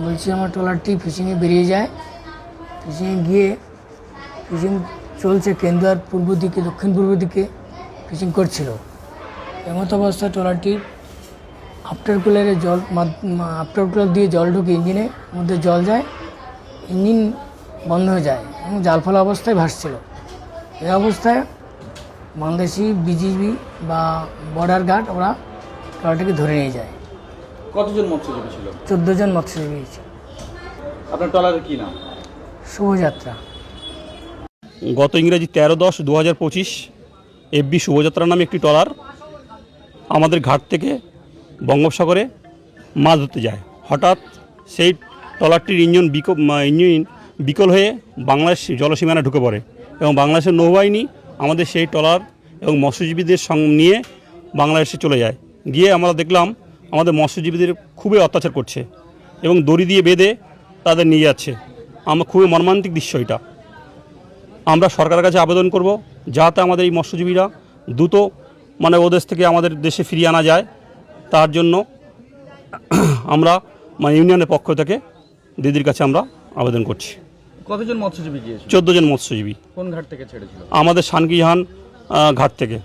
বলছি আমার ট্রলারটি ফিশিংয়ে বেরিয়ে যায়। ফিশিংয়ে গিয়ে ফিশিং চলছে, কেন্দুয়ার পূর্ব দিকে দক্ষিণ পূর্ব দিকে ফিশিং করছিল। এমত অবস্থায় ট্রলারটির আফটার কুলার দিয়ে জল ঢুকে ইঞ্জিনের মধ্যে জল যায়, ইঞ্জিন বন্ধ হয়ে যায় এবং জাল ফেলা অবস্থায় ভাসছিল। এই অবস্থায় বাংলাদেশি বিজিবি বা বর্ডার গার্ড ওরা ট্রলারটিকে ধরে নিয়ে যায়। কতজন মৎস্যজীবী ছিল? 14 জন মৎস্যজীবী ছিল। আপনার ট্রলারের কি নাম? শুভযাত্রা। গত ইংরেজি 13/10/2025 FB শুভযাত্রা নামে একটি ট্রলার আমাদের ঘাট থেকে বঙ্গোপসাগরে মাছ ধরতে যায়। হঠাৎ সেই ট্রলারটির ইঞ্জিন বিকল হয়ে বাংলাদেশ জলসীমানা ঢুকে পড়ে এবং বাংলাদেশের নৌবাহিনী আমাদের সেই ট্রলার এবং মৎস্যজীবীদের সঙ্গে নিয়ে বাংলাদেশে চলে যায়। গিয়ে আমরা দেখলাম আমাদের মৎস্যজীবীদের খুবই অত্যাচার করছে এবং দড়ি দিয়ে বেঁধে তাদের নিয়ে যাচ্ছে। আমরা খুবই মর্মান্তিক দৃশ্য এটা। আমরা সরকারের কাছে আবেদন করব যাতে আমাদের এই মৎস্যজীবীরা দ্রুত ওদেশ থেকে আমাদের দেশে ফিরিয়ে আনা যায়। তার জন্য আমরা ইউনিয়নের পক্ষ থেকে দিদির কাছে আমরা আবেদন করছি। কতজন মৎস্যজীবী গিয়েছিল? 14 জন মৎস্যজীবী। কোন ঘাট থেকে ছেড়েছিল? আমাদের শানকিজাহান ঘাট থেকে।